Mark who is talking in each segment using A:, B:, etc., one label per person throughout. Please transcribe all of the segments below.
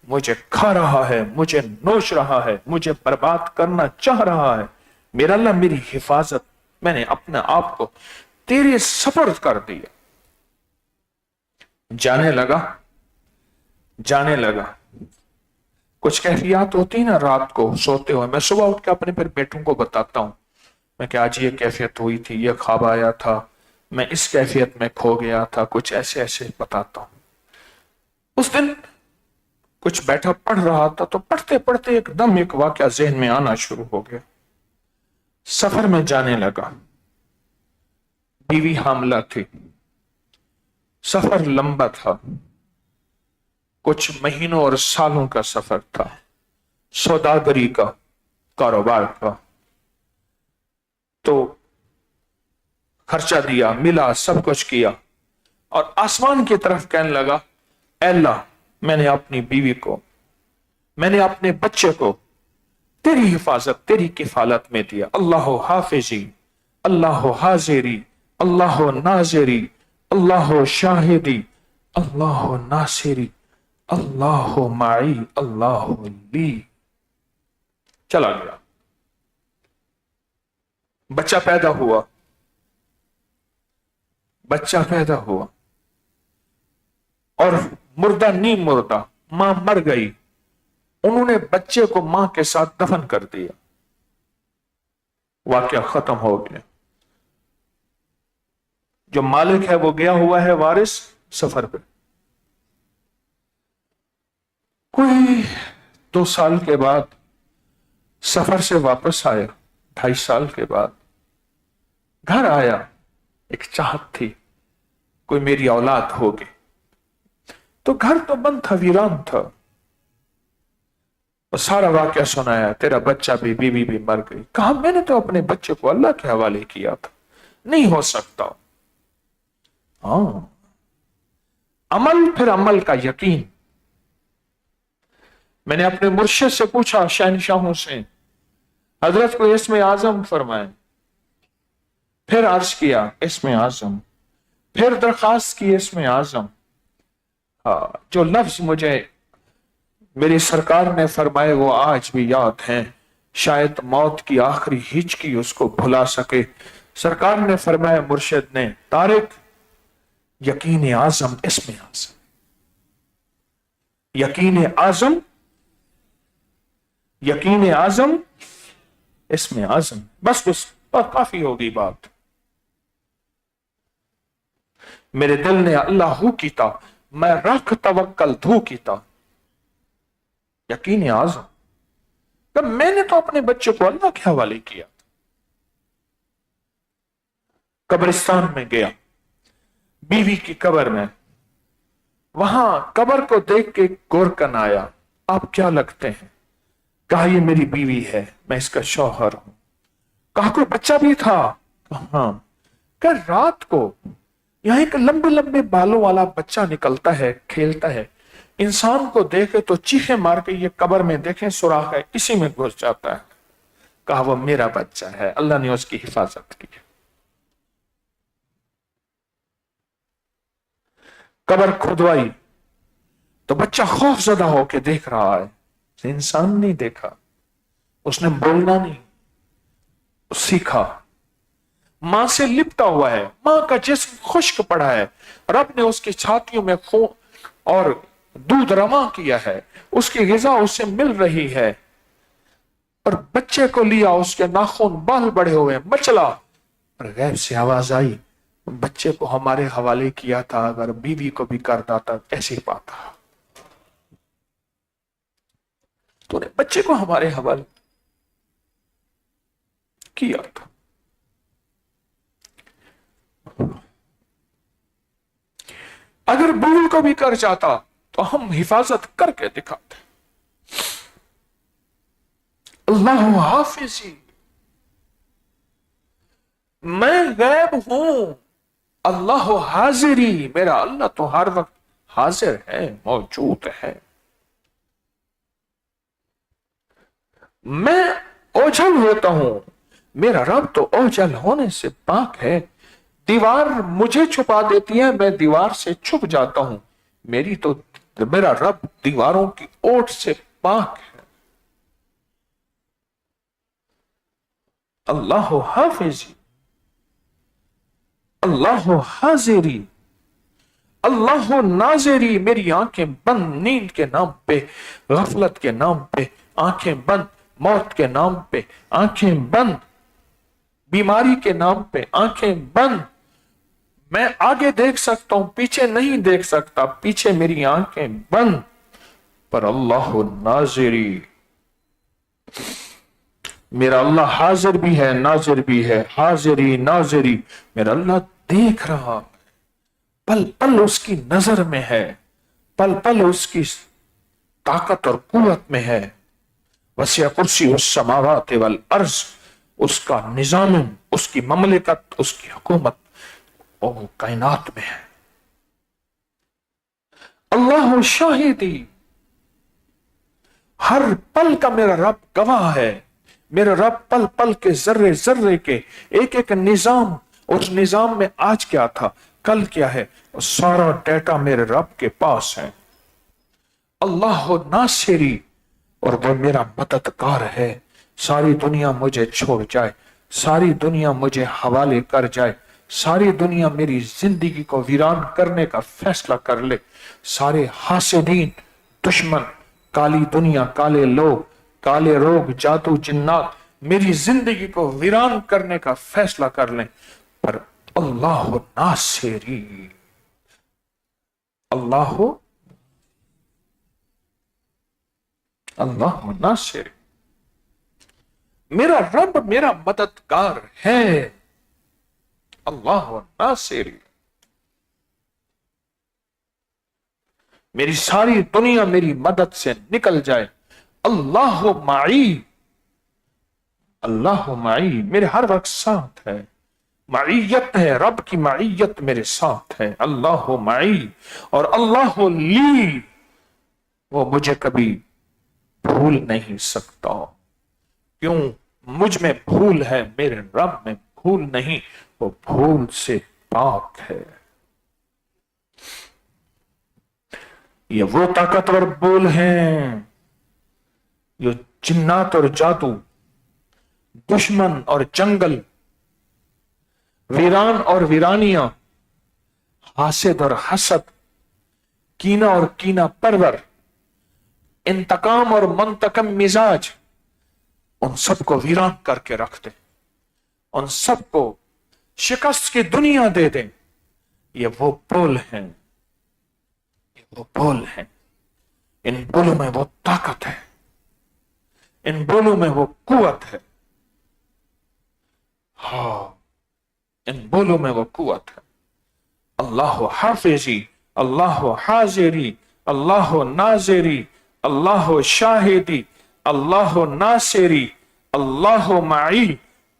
A: مجھے کھا رہا ہے، مجھے نوچ رہا ہے، مجھے برباد کرنا چاہ رہا ہے، میرا اللہ میری حفاظت، میں نے اپنے آپ کو تیرے سپرد کر دیا۔ جانے لگا۔ کچھ کیفیات ہوتی نا رات کو سوتے ہوئے، میں صبح اٹھ کے اپنے پھر بیٹوں کو بتاتا ہوں، میں کہ آج یہ کیفیت ہوئی تھی، یہ خواب آیا تھا، میں اس کیفیت میں کھو گیا تھا، کچھ ایسے بتاتا ہوں۔ اس دن کچھ بیٹھا پڑھ رہا تھا تو پڑھتے پڑھتے ایک دم ایک واقعہ ذہن میں آنا شروع ہو گیا۔ سفر میں جانے لگا، بیوی حاملہ تھی، سفر لمبا تھا، کچھ مہینوں اور سالوں کا سفر تھا، سوداگری کا، کاروبار کا، تو خرچہ دیا، ملا، سب کچھ کیا، اور آسمان کی طرف کہنے لگا، اے اللہ میں نے اپنی بیوی کو، میں نے اپنے بچے کو تیری حفاظت، تیری کفالت میں دیا، اللہ حافظی، اللہ حاضری، اللہ ناظری، اللہ شاہدی، اللہ ناصری، اللہ معی، اللہ لی۔ چلا گیا، بچہ پیدا ہوا اور مردہ نہیں مردہ، ماں مر گئی، انہوں نے بچے کو ماں کے ساتھ دفن کر دیا، واقعہ ختم ہو گیا۔ جو مالک ہے وہ گیا ہوا ہے وارث سفر پہ۔ کوئی 2 سال کے بعد سفر سے واپس آیا، 2.5 سال کے بعد گھر آیا، ایک چاہت تھی کوئی میری اولاد ہوگی، تو گھر تو بند تھا، ویران تھا، اور سارا واقعہ سنایا، تیرا بچہ بھی، بیوی بھی مر گئی۔ کہا میں نے تو اپنے بچے کو اللہ کے حوالے کیا تھا، نہیں ہو سکتا۔ ہاں، عمل، پھر عمل کا یقین۔ میں نے اپنے مرشد سے پوچھا، شہنشاہوں سے، حضرت کو اسم اعظم فرمائیں، پھر عرض کیا اسم اعظم، پھر درخواست کی اسم اعظم۔ جو لفظ مجھے میری سرکار نے فرمائے وہ آج بھی یاد ہیں، شاید موت کی آخری ہچکی اس کو بھلا سکے۔ سرکار نے فرمایا، مرشد نے، طارق یقین اعظم اسم اعظم، یقین اعظم، یقین اعظم اسم اعظم، بس کافی ہوگی بات۔ میرے دل نے اللہ کیتا، میں رکھ توکل دھو کیتا، یقین اعظم، میں نے تو اپنے بچے کو اللہ کے حوالے کیا۔ قبرستان میں گیا، بیوی کی قبر میں، وہاں قبر کو دیکھ کے گورکن آیا، آپ کیا لگتے ہیں؟ کہا یہ میری بیوی ہے، میں اس کا شوہر ہوں۔ کہا کوئی بچہ بھی تھا؟ ہاں۔ کہ رات کو یہاں ایک لمبے لمبے بالوں والا بچہ نکلتا ہے، کھیلتا ہے، انسان کو دیکھے تو چیخیں مار کے یہ قبر میں دیکھیں سوراخ ہے، اسی میں گھس جاتا ہے۔ کہا وہ میرا بچہ ہے، اللہ نے اس کی حفاظت کی۔ قبر کھدوائی تو بچہ خوف زدہ ہو کے دیکھ رہا ہے، انسان نہیں دیکھا، اس نے بولنا نہیں سیکھا، ماں سے لپٹا ہوا ہے، ماں کا جسم خشک پڑا ہے، رب نے اس کی چھاتیوں میں خون اور دودھ رواں کیا ہے، اس کی غذا اس سے مل رہی ہے، اور بچے کو لیا، اس کے ناخن بال بڑے ہوئے، مچلا، اور غیب سے آواز آئی، بچے کو ہمارے حوالے کیا تھا، اگر بیوی کو بھی کرتا تھا ایسے ہی پاتا۔ تو نے بچے کو ہمارے حوالے کیا تھا۔ اگر بیوی کو بھی کر جاتا تو ہم حفاظت کر کے دکھاتے۔ اللہ حافظی، میں غیب ہوں، اللہ حاضری، میرا اللہ تو ہر وقت حاضر ہے، موجود ہے۔ میں اوجھل ہوتا ہوں، میرا رب تو اوجھل ہونے سے پاک ہے۔ دیوار مجھے چھپا دیتی ہے، میں دیوار سے چھپ جاتا ہوں، میری تو تو میرا رب دیواروں کی اوٹ سے پاک ہے. اللہ حافظی، اللہ حاضری، اللہ ناظری. میری آنکھیں بند نیند کے نام پہ، غفلت کے نام پہ آنکھیں بند، موت کے نام پہ آنکھیں بند، بیماری کے نام پہ آنکھیں بند. میں آگے دیکھ سکتا ہوں، پیچھے نہیں دیکھ سکتا، پیچھے میری آنکھیں بند. پر اللہ ناظری، میرا اللہ حاضر بھی ہے ناظر بھی ہے. حاضری ناظری، میرا اللہ دیکھ رہا، پل پل اس کی نظر میں ہے، پل پل اس کی طاقت اور قوت میں ہے. وسع کرسی السماوات والارض، اس کا نظام، اس کی مملکت، اس کی حکومت وہ کائنات میں ہے. اللہ شاہدی، ہر پل کا میرا رب گواہ ہے. میرا رب پل پل کے ذرے ذرے کے ایک ایک نظام، اس نظام میں آج کیا تھا، کل کیا ہے، سارا ڈیٹا میرے رب کے پاس ہے. اللہ ناصری، اور وہ میرا مددگار ہے. ساری دنیا مجھے چھوڑ جائے، ساری دنیا مجھے حوالے کر جائے، ساری دنیا میری زندگی کو ویران کرنے کا فیصلہ کر لے، سارے حاسدین، دشمن، کالی دنیا، کالے لوگ، کالے روگ، جادو، جنات میری زندگی کو ویران کرنے کا فیصلہ کر لیں، پر اللہ ناصری، اللہ ناصری، میرا رب میرا مددگار ہے. اللہ ناصری، میری ساری دنیا میری مدد سے نکل جائے. اللہ معی، اللہ معی، میرے ہر وقت ساتھ ہے. معیت ہے، رب کی معیت میرے ساتھ ہے. اللہ معی، اور اللہ لی، وہ مجھے کبھی بھول نہیں سکتا. کیوں؟ مجھ میں بھول ہے، میرے رب میں بھول نہیں، وہ بھول سے پاک ہے. یہ وہ طاقتور بول ہیں جو جنات اور جادو، دشمن اور جنگل، ویران اور ویرانیاں، حاسد اور حسد، کینہ اور کینہ پرور، انتقام اور منتقم مزاج، ان سب کو ویران کر کے رکھ دیں، ان سب کو شکست کی دنیا دے دیں. یہ وہ بول ہیں، یہ وہ بول ہیں. ان بولوں میں وہ طاقت ہے، ان بولوں میں وہ قوت ہے. ہاں، ان بولوں میں وہ قوت ہے. اللہ حافظی، اللہ حاضری، اللہ ناظری، اللہ شاہدی، اللہ ناصری، اللہ معی،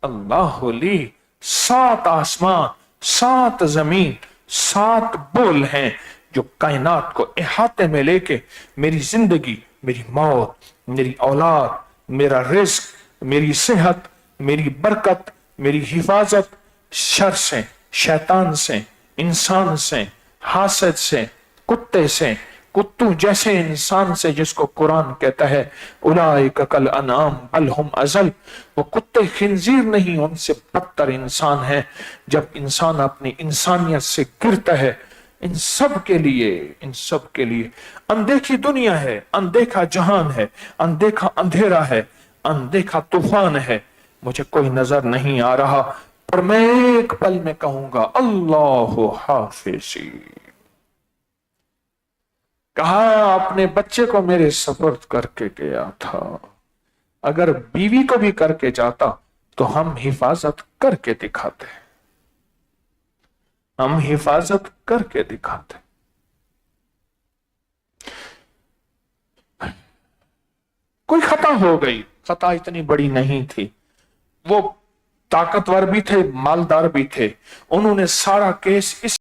A: اللہ لی. 7 آسمان، 7 زمین، 7 بول ہیں جو کائنات کو احاطے میں لے کے میری زندگی، میری موت، میری اولاد، میرا رزق، میری صحت، میری برکت، میری حفاظت، شر سے، شیطان سے، انسان سے، حاسد سے، کتے سے، کتوں جیسے انسان سے جس کو قرآن کہتا ہے اولئک کالانعام بل ہم اضل، وہ کتے خنزیر نہیں، ان سے بدتر انسان ہے. جب انسان اپنی انسانیت سے گرتا ہے، ان سب کے لیے، ان سب کے لیے اندیکھی دنیا ہے، اندیکھا جہان ہے، اندیکھا اندھیرا ہے، اندیکھا طوفان ہے. مجھے کوئی نظر نہیں آ رہا، پر میں ایک پل میں کہوں گا اللہ حافظی. کہا اپنے بچے کو میرے سپرد کر کے گیا تھا، اگر بیوی کو بھی کر کے جاتا تو ہم حفاظت کر کے دکھاتے، ہم حفاظت کر کے دکھاتے. کوئی خطا ہو گئی، خطا اتنی بڑی نہیں تھی. وہ طاقتور بھی تھے، مالدار بھی تھے، انہوں نے سارا کیس اس